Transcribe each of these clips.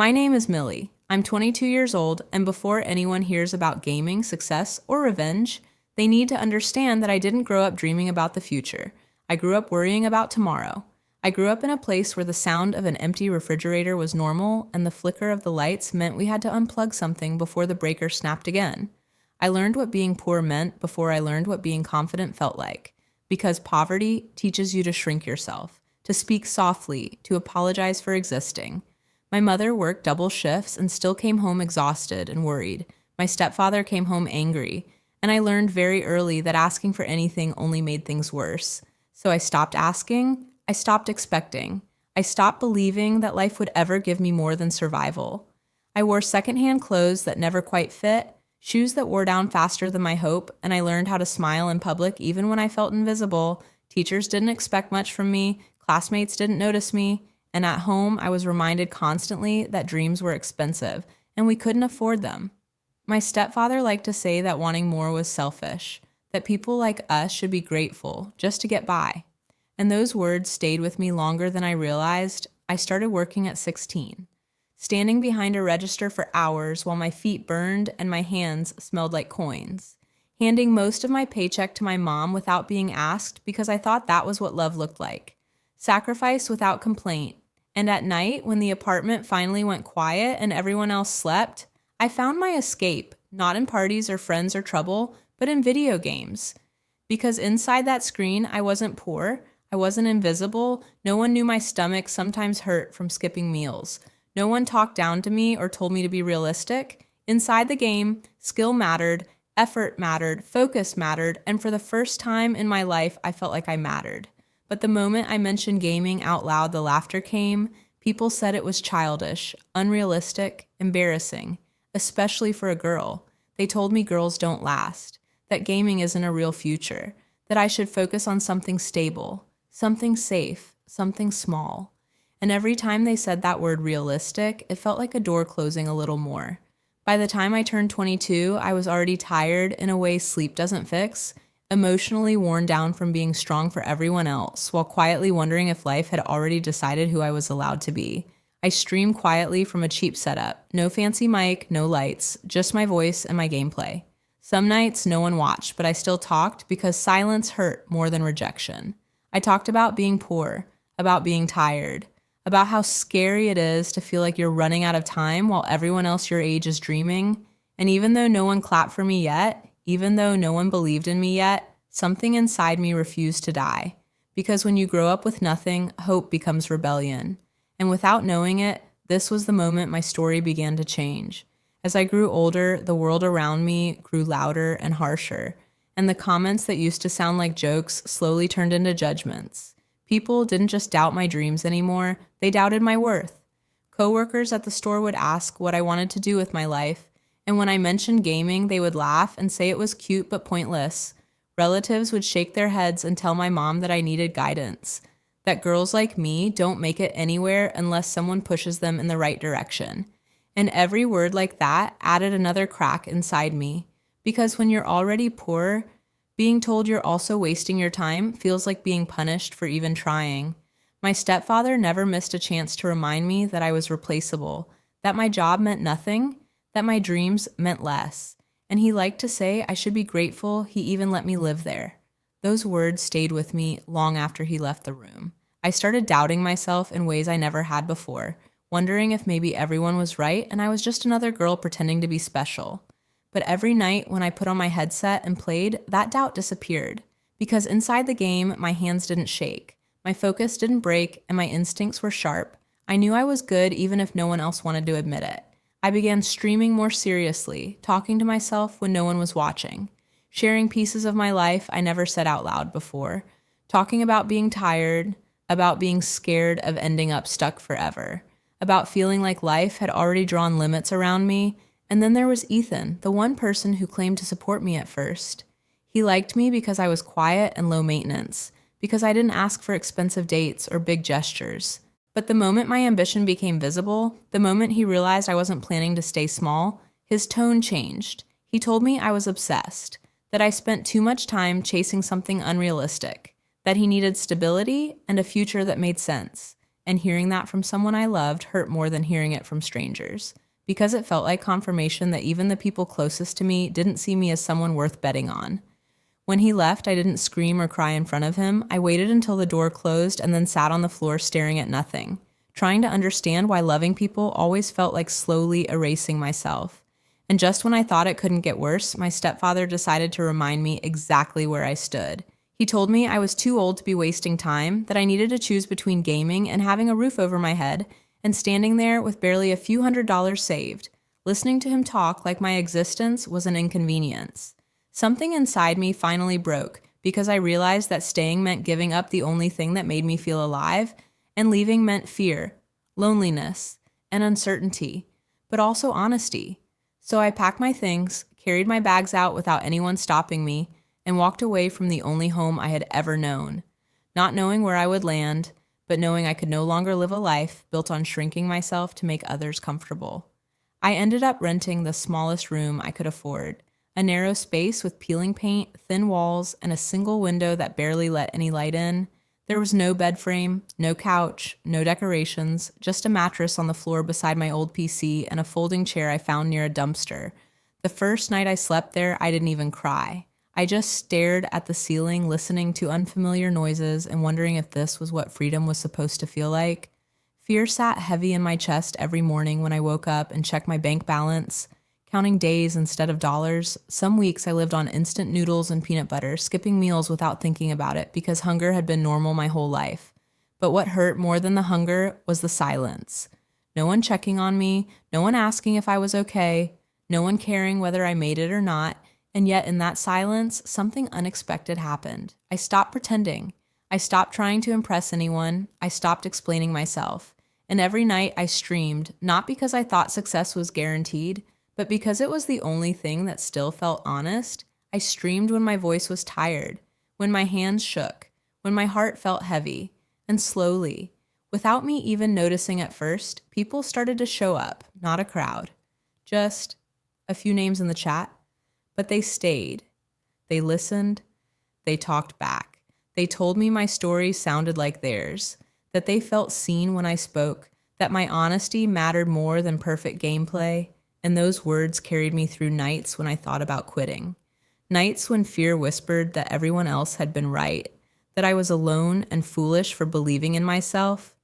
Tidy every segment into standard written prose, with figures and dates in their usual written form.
My name is Millie. I'm 22 years old, and before anyone hears about gaming, success, or revenge, they need to understand that I didn't grow up dreaming about the future. I grew up worrying about tomorrow. I grew up in a place where the sound of an empty refrigerator was normal, and the flicker of the lights meant we had to unplug something before the breaker snapped again. I learned what being poor meant before I learned what being confident felt like, because poverty teaches you to shrink yourself, to speak softly, to apologize for existing. My mother worked double shifts and still came home exhausted and worried. My stepfather came home angry, and I learned very early that asking for anything only made things worse. So I stopped asking, I stopped expecting, I stopped believing that life would ever give me more than survival. I wore secondhand clothes that never quite fit, shoes that wore down faster than my hope, and I learned how to smile in public even when I felt invisible. Teachers didn't expect much from me, classmates didn't notice me, and at home I was reminded constantly that dreams were expensive and we couldn't afford them. My stepfather liked to say that wanting more was selfish, that people like us should be grateful just to get by. And those words stayed with me longer than I realized. I started working at 16, standing behind a register for hours while my feet burned and my hands smelled like coins, handing most of my paycheck to my mom without being asked because I thought that was what love looked like. Sacrifice without complaint. And at night, when the apartment finally went quiet and everyone else slept, I found my escape, not in parties or friends or trouble, but in video games. Because inside that screen, I wasn't poor, I wasn't invisible, no one knew my stomach sometimes hurt from skipping meals. No one talked down to me or told me to be realistic. Inside the game, skill mattered, effort mattered, focus mattered, and for the first time in my life, I felt like I mattered. But the moment I mentioned gaming out loud, the laughter came. People said it was childish, unrealistic, embarrassing, especially for a girl. They told me girls don't last, that gaming isn't a real future, that I should focus on something stable, something safe, something small. And every time they said that word realistic, it felt like a door closing a little more. By the time I turned 22, I was already tired in a way sleep doesn't fix, emotionally worn down from being strong for everyone else, while quietly wondering if life had already decided who I was allowed to be. I streamed quietly from a cheap setup. No fancy mic, no lights, just my voice and my gameplay. Some nights no one watched, but I still talked because silence hurt more than rejection. I talked about being poor, about being tired, about how scary it is to feel like you're running out of time while everyone else your age is dreaming. And even though no one clapped for me yet, even though no one believed in me yet, something inside me refused to die. Because when you grow up with nothing, hope becomes rebellion. And without knowing it, this was the moment my story began to change. As I grew older, the world around me grew louder and harsher, and the comments that used to sound like jokes slowly turned into judgments. People didn't just doubt my dreams anymore, they doubted my worth. Coworkers at the store would ask what I wanted to do with my life, and when I mentioned gaming, they would laugh and say it was cute but pointless. Relatives would shake their heads and tell my mom that I needed guidance, that girls like me don't make it anywhere unless someone pushes them in the right direction. And every word like that added another crack inside me, because when you're already poor, being told you're also wasting your time feels like being punished for even trying. My stepfather never missed a chance to remind me that I was replaceable, that my job meant nothing, that my dreams meant less, and he liked to say I should be grateful he even let me live there. Those words stayed with me long after he left the room. I started doubting myself in ways I never had before, wondering if maybe everyone was right and I was just another girl pretending to be special. But every night when I put on my headset and played, that doubt disappeared, because inside the game, my hands didn't shake, my focus didn't break, and my instincts were sharp. I knew I was good even if no one else wanted to admit it. I began streaming more seriously, talking to myself when no one was watching, sharing pieces of my life I never said out loud before, talking about being tired, about being scared of ending up stuck forever, about feeling like life had already drawn limits around me. And then there was Ethan, the one person who claimed to support me at first. He liked me because I was quiet and low maintenance, because I didn't ask for expensive dates or big gestures. But the moment my ambition became visible, the moment he realized I wasn't planning to stay small, his tone changed. He told me I was obsessed, that I spent too much time chasing something unrealistic, that he needed stability and a future that made sense. and hearing that from someone I loved hurt more than hearing it from strangers, because it felt like confirmation that even the people closest to me didn't see me as someone worth betting on. When he left, I didn't scream or cry in front of him. I waited until the door closed and then sat on the floor staring at nothing, trying to understand why loving people always felt like slowly erasing myself. And just when I thought it couldn't get worse, my stepfather decided to remind me exactly where I stood. He told me I was too old to be wasting time, that I needed to choose between gaming and having a roof over my head, and standing there with barely a few $100s saved, listening to him talk like my existence was an inconvenience. Something inside me finally broke because I realized that staying meant giving up the only thing that made me feel alive, and leaving meant fear, loneliness, and uncertainty, but also honesty. So I packed my things, carried my bags out without anyone stopping me, and walked away from the only home I had ever known, not knowing where I would land, but knowing I could no longer live a life built on shrinking myself to make others comfortable. I ended up renting the smallest room I could afford, a narrow space with peeling paint, thin walls, and a single window that barely let any light in. There was no bed frame, no couch, no decorations, just a mattress on the floor beside my old PC and a folding chair I found near a dumpster. The first night I slept there, I didn't even cry. I just stared at the ceiling, listening to unfamiliar noises and wondering if this was what freedom was supposed to feel like. Fear sat heavy in my chest every morning when I woke up and checked my bank balance, counting days instead of dollars. Some weeks I lived on instant noodles and peanut butter, skipping meals without thinking about it because hunger had been normal my whole life. But what hurt more than the hunger was the silence. No one checking on me, no one asking if I was okay, no one caring whether I made it or not. And yet in that silence, something unexpected happened. I stopped pretending. I stopped trying to impress anyone. I stopped explaining myself. And every night I streamed, not because I thought success was guaranteed, but because it was the only thing that still felt honest. I streamed when my voice was tired, when my hands shook, when my heart felt heavy. And slowly, without me even noticing at first, people started to show up, not a crowd. Just a few names in the chat. But they stayed. They listened. They talked back. They told me my story sounded like theirs, that they felt seen when I spoke, that my honesty mattered more than perfect gameplay, and those words carried me through nights when I thought about quitting. Nights when fear whispered that everyone else had been right, that I was alone and foolish for believing in myself.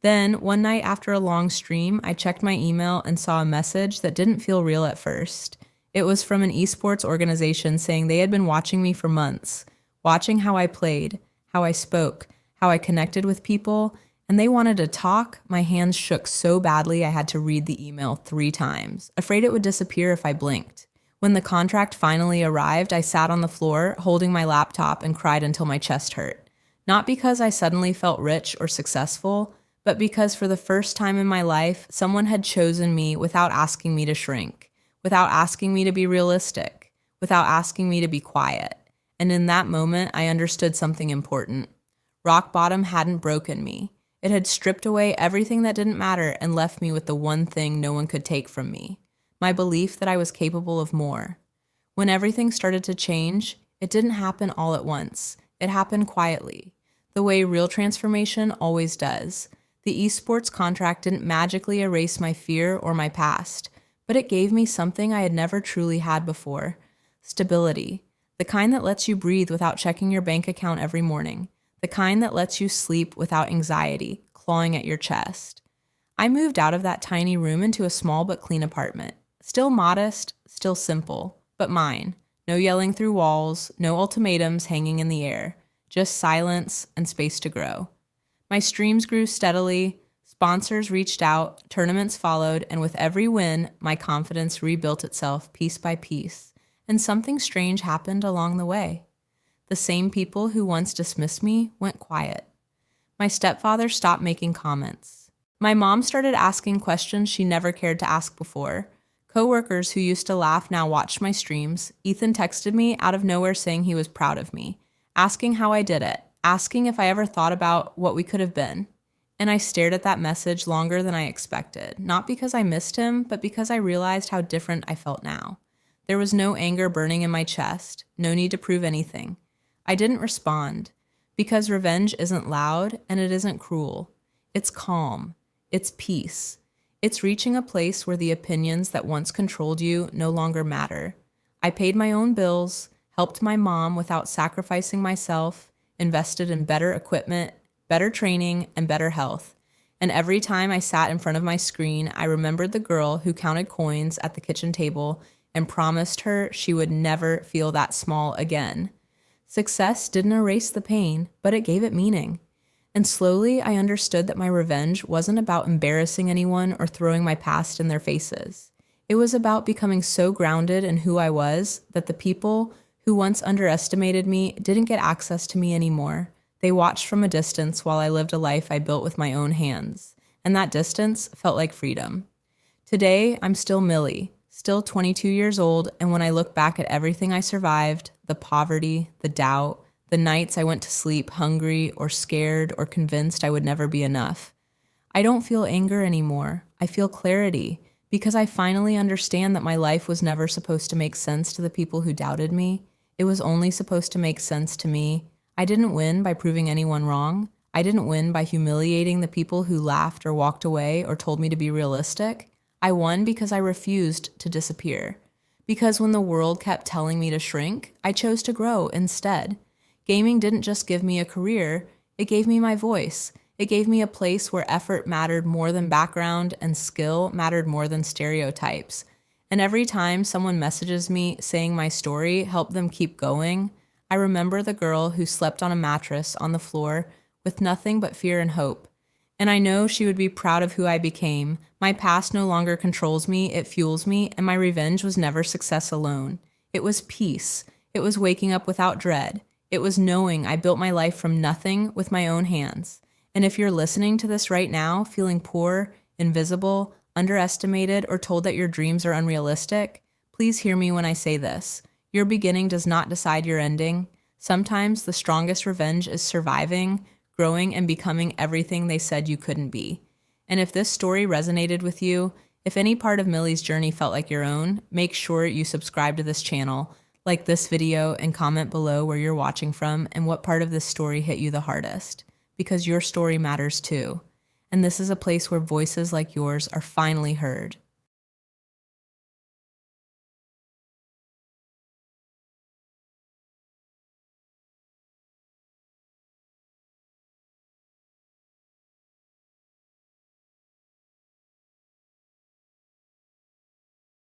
Then, one night after a long stream, I checked my email and saw a message that didn't feel real at first. It was from an esports organization saying they had been watching me for months, watching how I played, how I spoke, how I connected with people, and they wanted to talk. My hands shook so badly I had to read the email 3 times, afraid it would disappear if I blinked. When the contract finally arrived, I sat on the floor, holding my laptop, and cried until my chest hurt. Not because I suddenly felt rich or successful, but because for the first time in my life, someone had chosen me without asking me to shrink, without asking me to be realistic, without asking me to be quiet. And in that moment, I understood something important. Rock bottom hadn't broken me. It had stripped away everything that didn't matter and left me with the one thing no one could take from me, my belief that I was capable of more. When everything started to change, it didn't happen all at once. It happened quietly, the way real transformation always does. The esports contract didn't magically erase my fear or my past, but it gave me something I had never truly had before: stability, the kind that lets you breathe without checking your bank account every morning, the kind that lets you sleep without anxiety clawing at your chest. I moved out of that tiny room into a small but clean apartment, still modest, still simple, but mine. No yelling through walls, no ultimatums hanging in the air, just silence and space to grow. My streams grew steadily. Sponsors reached out, tournaments followed, and with every win, my confidence rebuilt itself piece by piece, and something strange happened along the way. The same people who once dismissed me went quiet. My stepfather stopped making comments. My mom started asking questions she never cared to ask before. Coworkers who used to laugh now watched my streams. Ethan texted me out of nowhere saying he was proud of me, asking how I did it, asking if I ever thought about what we could have been. And I stared at that message longer than I expected, not because I missed him, but because I realized how different I felt now. There was no anger burning in my chest, no need to prove anything. I didn't respond, because revenge isn't loud and it isn't cruel. It's calm. It's peace. It's reaching a place where the opinions that once controlled you no longer matter. I paid my own bills, helped my mom without sacrificing myself, invested in better equipment, better training, and better health. And every time I sat in front of my screen, I remembered the girl who counted coins at the kitchen table and promised her she would never feel that small again. Success didn't erase the pain, but it gave it meaning. And slowly I understood that my revenge wasn't about embarrassing anyone or throwing my past in their faces. It was about becoming so grounded in who I was that the people who once underestimated me didn't get access to me anymore. They watched from a distance while I lived a life I built with my own hands, and that distance felt like freedom. Today, I'm still Millie, still 22 years old, and when I look back at everything I survived, the poverty, the doubt, the nights I went to sleep hungry or scared or convinced I would never be enough, I don't feel anger anymore. I feel clarity, because I finally understand that my life was never supposed to make sense to the people who doubted me. It was only supposed to make sense to me. I didn't win by proving anyone wrong. I didn't win by humiliating the people who laughed or walked away or told me to be realistic. I won because I refused to disappear. Because when the world kept telling me to shrink, I chose to grow instead. Gaming didn't just give me a career, it gave me my voice. It gave me a place where effort mattered more than background and skill mattered more than stereotypes. And every time someone messages me saying my story helped them keep going, I remember the girl who slept on a mattress on the floor with nothing but fear and hope. And I know she would be proud of who I became. My past no longer controls me, it fuels me, and my revenge was never success alone. It was peace. It was waking up without dread. It was knowing I built my life from nothing with my own hands. And if you're listening to this right now, feeling poor, invisible, underestimated, or told that your dreams are unrealistic, please hear me when I say this. Your beginning does not decide your ending. Sometimes the strongest revenge is surviving, growing, and becoming everything they said you couldn't be. And if this story resonated with you, if any part of Millie's journey felt like your own, make sure you subscribe to this channel, like this video, and comment below where you're watching from and what part of this story hit you the hardest. Because your story matters too. And this is a place where voices like yours are finally heard.